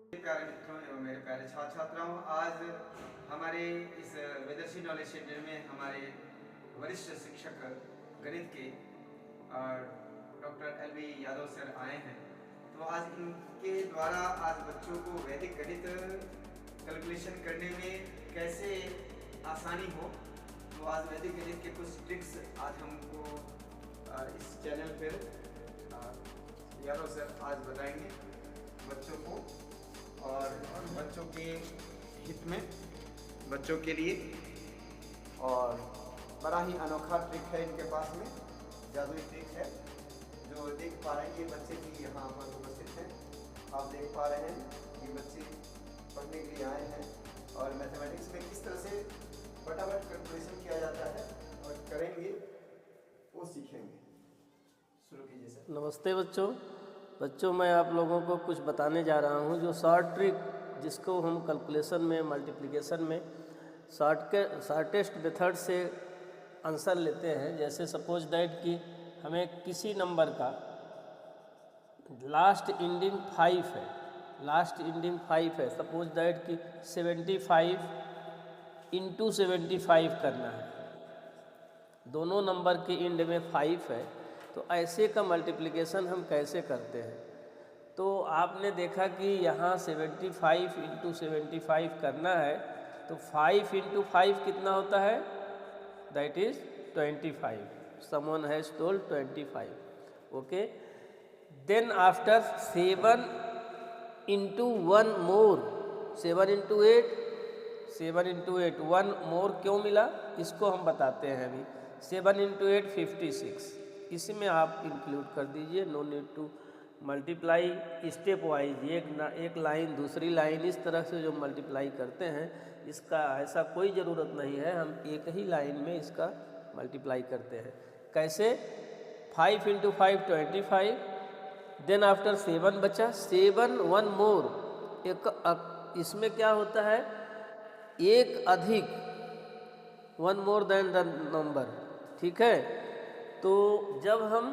प्यारे मित्रों एवं मेरे प्यारे छात्र छात्राओं, आज हमारे इस वेदर्शी नॉलेज सेंटर में हमारे वरिष्ठ शिक्षक गणित के डॉक्टर LV यादव सर आए हैं। तो आज इनके द्वारा आज बच्चों को वैदिक गणित कैलकुलेशन करने में कैसे आसानी हो, तो आज वैदिक गणित के कुछ ट्रिक्स आज हमको इस चैनल पर यादव सर आज बताएंगे बच्चों को, और बच्चों के हित में, बच्चों के लिए। और बड़ा ही अनोखा ट्रिक है इनके पास में, जादुई ट्रिक है जो देख पा रहे हैं। ये बच्चे भी यहाँ पर उपस्थित हैं, आप देख पा रहे हैं। ये बच्चे पढ़ने के लिए आए हैं और मैथमेटिक्स में किस तरह से फटाफट कैलकुलेशन किया जाता है और करेंगे वो सीखेंगे। शुरू कीजिए सर। नमस्ते बच्चों, मैं आप लोगों को कुछ बताने जा रहा हूं जो शॉर्ट ट्रिक, जिसको हम कैलकुलेशन में, मल्टीप्लिकेशन में शॉर्टेस्ट मेथड से आंसर लेते हैं। जैसे सपोज दैट कि हमें किसी नंबर का लास्ट एंडिंग 5 है, सपोज दैट कि 75 × 75 करना है। दोनों नंबर के एंड में 5 है, तो ऐसे का मल्टीप्लिकेशन हम कैसे करते हैं। तो आपने देखा कि यहाँ 75 × 75 करना है, तो 5 × 5 कितना होता है, that is 25। Someone has told 25, okay. Then after 7 × 1 more, 7 × 8 1 more क्यों मिला, इसको हम बताते हैं अभी। 7 × 8 56, इसमें आप इंक्लूड कर दीजिए। No need to multiply, step wise एक लाइन दूसरी लाइन, इस तरह से जो मल्टीप्लाई करते हैं, इसका ऐसा कोई ज़रूरत नहीं है। हम एक ही लाइन में इसका मल्टीप्लाई करते हैं। कैसे? 5 × 5 25, देन आफ्टर 7 बचा, 7 1 मोर। इसमें क्या होता है, एक अधिक, 1 मोर देन द नंबर, ठीक है। तो जब हम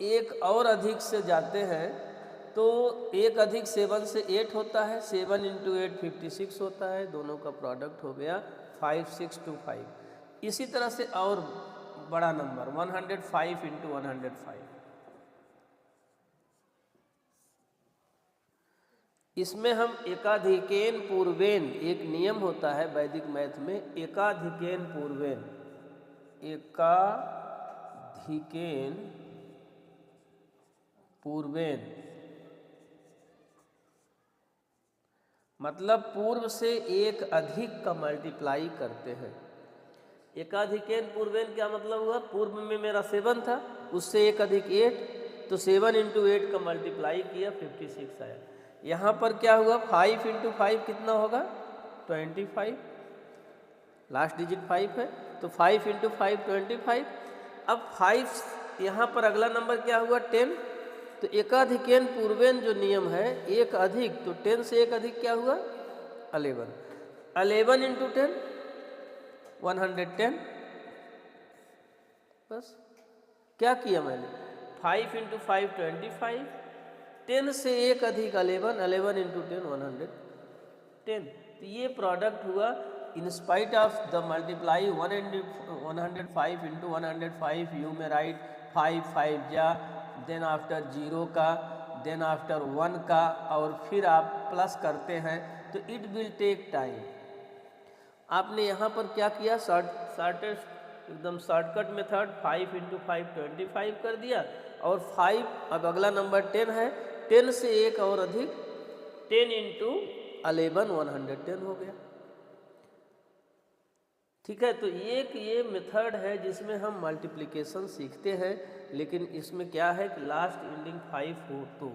एक और अधिक से जाते हैं तो एक अधिक 7 से 8 होता है, 7 × 8 56 होता है। दोनों का प्रोडक्ट हो गया 5625। इसी तरह से और बड़ा नंबर 105 × 105, इसमें हम एकाधिकेन पूर्वेन, एक नियम होता है वैदिक मैथ में, एकाधिकेन पूर्वेन, एकाधिकेन पूर्वेन, मतलब पूर्व से एक अधिक का मल्टीप्लाई करते हैं। एकाधिकेन पूर्वेन क्या मतलब हुआ, पूर्व में मेरा 7 था, उससे एक अधिक 8, तो 7 × 8 का मल्टीप्लाई किया, 56 आया। यहाँ पर क्या हुआ, 5 × 5 कितना होगा, 25, लास्ट डिजिट 5 है, तो 5 × 5 25। अब 5, यहाँ पर अगला नंबर क्या हुआ, 10। तो एकाधिकेन पूर्वेन जो नियम है, एक अधिक, तो 10 से एक अधिक क्या हुआ, 11। 11 × 10 110। बस क्या किया मैंने, 5 × 5 25, 10 से एक अधिक 11, 11 × 10 110। तो ये प्रोडक्ट हुआ। In spite of the multiply 105 × 105, you में राइट 5 5 जा, देन आफ्टर 0 का, देन आफ्टर 1 का, और फिर आप प्लस करते हैं, तो इट विल टेक टाइम। आपने यहाँ पर क्या किया, शॉर्टेस्ट एकदम शॉर्टकट मेथड 5 × 5 25 कर दिया, और 5, अब अगला नंबर 10 है, 10 से एक और अधिक, 10 × 11 110 हो गया, ठीक है। तो ये मेथड है जिसमें हम मल्टीप्लिकेशन सीखते हैं, लेकिन इसमें क्या है कि लास्ट एंडिंग 5 हो। तो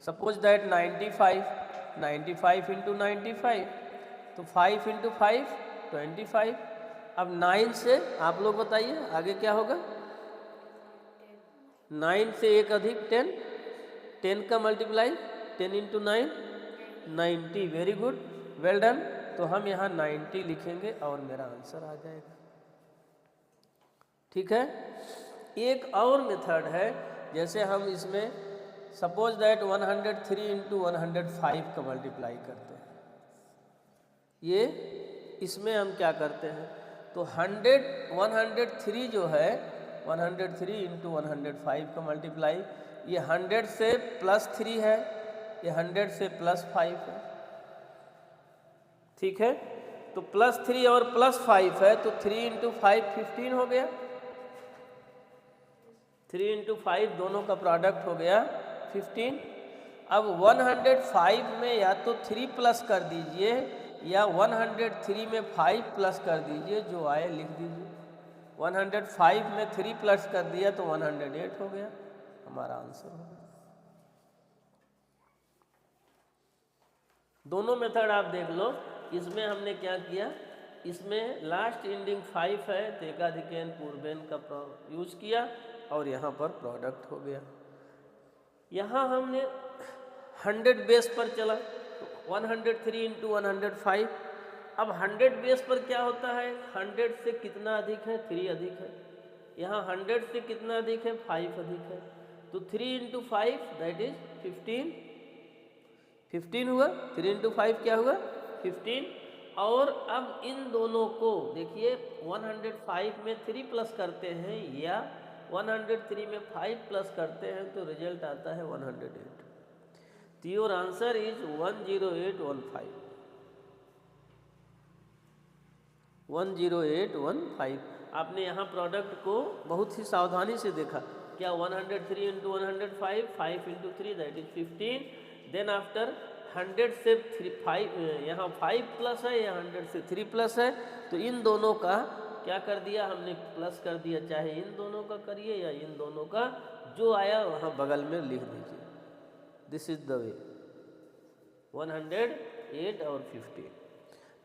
सपोज दैट 95 × 95, तो 5 × 5 25। अब 9 से आप लोग बताइए आगे क्या होगा, 9 से एक अधिक 10, 10 का multiply 10 × 9 90। Very good, well done. तो हम यहाँ 90 लिखेंगे और मेरा आंसर आ जाएगा, ठीक है। एक और मेथड है, जैसे हम इसमें सपोज दैट 103 इंटू 105 का मल्टीप्लाई करते हैं, ये इसमें हम क्या करते हैं, तो 103 जो है 103 इंटू 105 का मल्टीप्लाई, ये 100 से +3 है, ये 100 से +5 है, ठीक है। तो +3 और +5 है, तो 3 इंटू 5 15 हो गया, 3 इंटू 5 दोनों का प्रोडक्ट हो गया 15। अब 105 में या तो 3 प्लस कर दीजिए या 103 में 5 प्लस कर दीजिए, जो आए लिख दीजिए। 105 में 3 प्लस कर दिया तो 108 हो गया, हमारा आंसर हो गया। दोनों मेथड आप देख लो, इसमें हमने क्या किया, इसमें लास्ट एंडिंग 5 है तो एकाधिकैन पूर्वेन का यूज किया और यहाँ पर प्रोडक्ट हो गया। यहाँ हमने 100 बेस पर चला, 103 इंटू 105। अब 100 बेस पर क्या होता है, 100 से कितना अधिक है, 3 अधिक है। यहाँ 100 से कितना अधिक है, 5 अधिक है, तो 3 इंटू 5 दैट इज 15 हुआ। 3 इंटू 5 क्या हुआ, 15। और अब इन दोनों को देखिए, 105 में 3 प्लस करते हैं या 103 में 5 प्लस करते हैं तो रिजल्ट आता है 108। तो योर आंसर इज 10815, 10815। आपने यहाँ प्रोडक्ट को बहुत ही सावधानी से देखा, क्या 103 into 105, 5 into 3 that is 15। Then after 100 से 5, यहाँ 5 प्लस है या 100 से 3 प्लस है, तो इन दोनों का क्या कर दिया हमने, प्लस कर दिया। चाहे इन दोनों का करिए या इन दोनों का, जो आया वहाँ बगल में लिख दीजिए। दिस इज द वे, 108 और 15।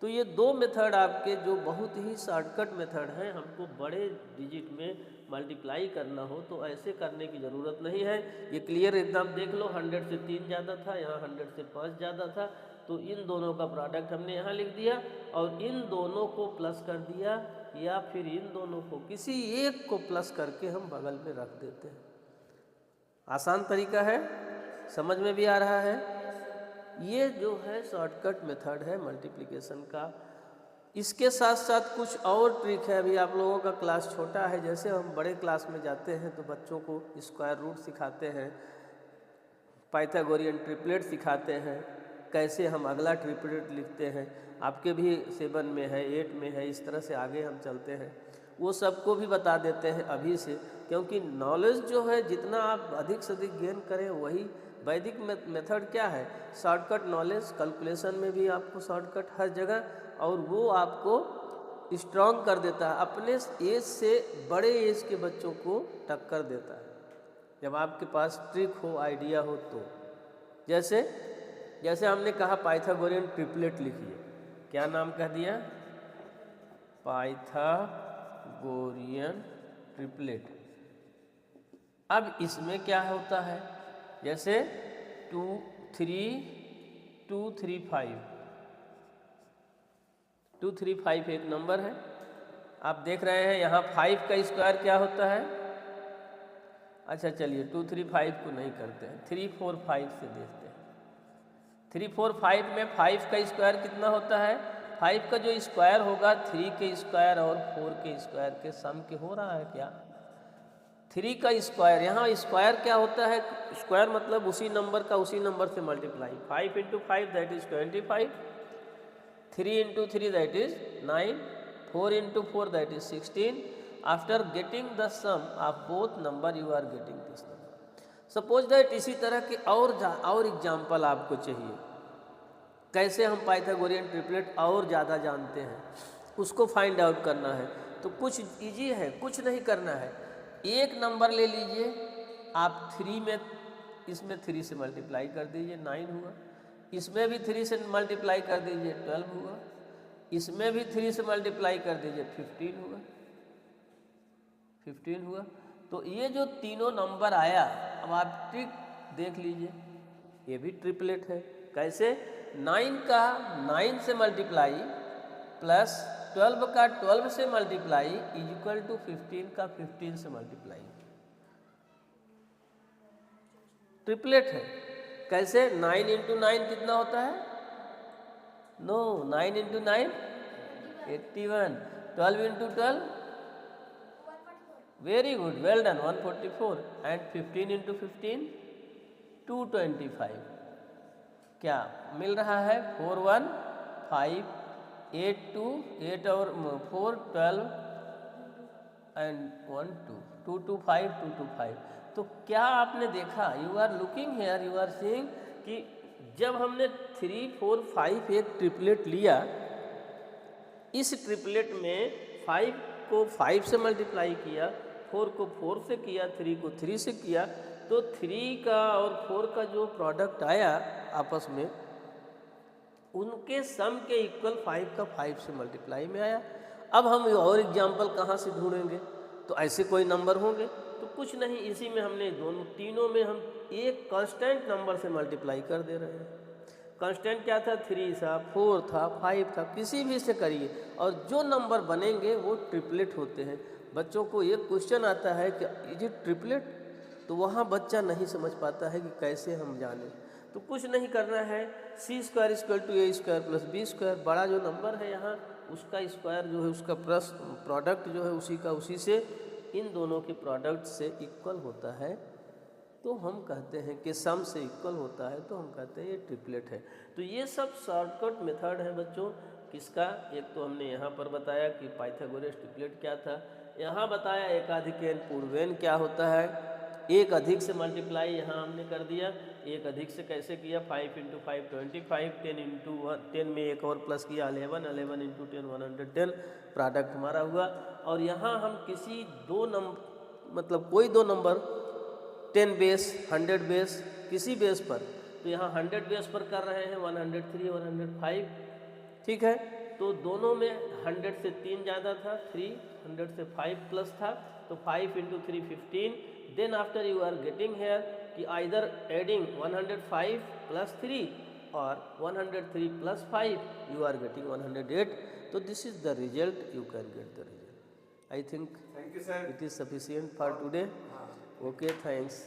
तो ये दो मेथड आपके जो बहुत ही शॉर्टकट मेथड हैं, हमको बड़े डिजिट में मल्टीप्लाई करना हो तो ऐसे करने की ज़रूरत नहीं है। ये क्लियर एकदम देख लो, 100 से 3 ज़्यादा था, यहाँ 100 से 5 ज़्यादा था, तो इन दोनों का प्रोडक्ट हमने यहाँ लिख दिया और इन दोनों को प्लस कर दिया, या फिर इन दोनों को किसी एक को प्लस करके हम बगल में रख देते हैं। आसान तरीका है, समझ में भी आ रहा है। ये जो है शॉर्टकट मेथड है मल्टीप्लिकेशन का। इसके साथ साथ कुछ और ट्रिक है। अभी आप लोगों का क्लास छोटा है, जैसे हम बड़े क्लास में जाते हैं तो बच्चों को स्क्वायर रूट सिखाते हैं, पाइथागोरियन ट्रिपलेट सिखाते हैं, कैसे हम अगला ट्रिपलेट लिखते हैं। आपके भी 7 में है, 8 में है, इस तरह से आगे हम चलते हैं, वो सबको भी बता देते हैं अभी से। क्योंकि नॉलेज जो है जितना आप अधिक से अधिक गेन करें, वही वैदिक मेथड क्या है, शॉर्टकट नॉलेज। कैलकुलेशन में भी आपको शॉर्टकट हर जगह, और वो आपको स्ट्रॉन्ग कर देता है, अपने एज से बड़े एज के बच्चों को टक्कर देता है जब आपके पास ट्रिक हो, आइडिया हो तो। जैसे हमने कहा पाइथागोरियन ट्रिपलेट लिखिए, क्या नाम कह दिया, पाइथागोरियन ट्रिपलेट। अब इसमें क्या होता है, जैसे 2 3 2 3 5, 2 3 5 एक नंबर है। आप देख रहे हैं यहाँ 5 का स्क्वायर क्या होता है। अच्छा चलिए 2 3 5 को नहीं करते हैं, 3 4 5 से देखते हैं। 3 4 5 में 5 का स्क्वायर कितना होता है, 5 का जो स्क्वायर होगा 3 के स्क्वायर और 4 के स्क्वायर के सम के हो रहा है क्या। 3 का स्क्वायर, यहाँ स्क्वायर क्या होता है, स्क्वायर मतलब उसी नंबर का उसी नंबर से multiply. 5 into 5 that is 25, 3 into 3 that is 9, 4 into 4 that is 16। After getting the sum of both number you are getting this number. Suppose that इसी तरह के और एग्जाम्पल आपको चाहिए, कैसे हम पाइथागोरियन ट्रिपलेट और ज़्यादा जानते हैं उसको फाइंड आउट करना है। तो कुछ इजी है, कुछ नहीं करना है। एक नंबर ले लीजिए आप, 3 में इसमें 3 से मल्टीप्लाई कर दीजिए 9 हुआ, इसमें भी 3 से मल्टीप्लाई कर दीजिए 12 हुआ, इसमें भी 3 से मल्टीप्लाई कर दीजिए 15 हुआ, 15 हुआ। तो ये जो तीनों नंबर आया, अब आप ट्रिक देख लीजिए, ये भी ट्रिपलेट है। कैसे, 9 का 9 से मल्टीप्लाई प्लस 12 का 12 से मल्टीप्लाई इज इक्वल टू 15 का 15 से मल्टीप्लाई। ट्रिपलेट है। कैसे? 9 इंटू 9 कितना होता है? No, 9 into 9 81, 12 into 12 very good, well done, 144, and 15 into 15 225। क्या मिल रहा है? 4 1 5 8 2 8 और 4 12 एंड 1 2 2 2 5 2 2 5। तो क्या आपने देखा? You are looking here, you are seeing कि जब हमने 3 4 5 एक ट्रिपलेट लिया, इस ट्रिपलेट में 5 को 5 से मल्टीप्लाई किया, 4 को 4 से किया, 3 को 3 से किया, तो 3 का और 4 का जो प्रोडक्ट आया आपस में, उनके सम के इक्वल 5 का 5 से मल्टीप्लाई में आया। अब हम और एग्जाम्पल कहाँ से ढूंढेंगे? तो ऐसे कोई नंबर होंगे तो कुछ नहीं, इसी में हमने तीनों में हम एक कांस्टेंट नंबर से मल्टीप्लाई कर दे रहे हैं। कांस्टेंट क्या था? 3 था, 4 था, 5 था, किसी भी से करिए और जो नंबर बनेंगे वो ट्रिपलेट होते हैं। बच्चों को एक क्वेश्चन आता है कि ये ट्रिपलेट, तो वहाँ बच्चा नहीं समझ पाता है कि कैसे हम जानें। तो कुछ नहीं करना है, c square equal to a square plus b square, बड़ा जो नंबर है यहाँ उसका स्क्वायर जो है उसका प्लस प्रोडक्ट जो है उसी का उसी से इन दोनों के प्रोडक्ट से इक्वल होता है, तो हम कहते हैं कि सम से इक्वल होता है, तो हम कहते हैं ये ट्रिपलेट है। तो ये सब शॉर्टकट मेथड है बच्चों। किसका? एक तो हमने यहाँ पर बताया कि पाइथागोरस ट्रिपलेट क्या था, यहाँ बताया एकाधिक पूर्वेन क्या होता है, एक अधिक से मल्टीप्लाई यहाँ हमने कर दिया, एक अधिक से कैसे किया? 5 इंटू 5 25, 10 इंटू 10 में एक और प्लस किया 11, 11 इंटू 10 110, प्रोडक्ट हमारा हुआ। और यहाँ हम किसी दो नंबर मतलब कोई दो नंबर 10 बेस 100 बेस किसी बेस पर, तो यहाँ 100 बेस पर कर रहे हैं 103 और 105, ठीक है। तो दोनों में 100 से 3 ज़्यादा था, 300 से 5 प्लस था, तो 5 into 3 15। Then after you are getting here कि आइदर एडिंग 105 प्लस 3 और 103 plus 5 you are getting 108. So this is the result, you can get the result. I think Thank you, sir. it is sufficient for today. Okay, thanks.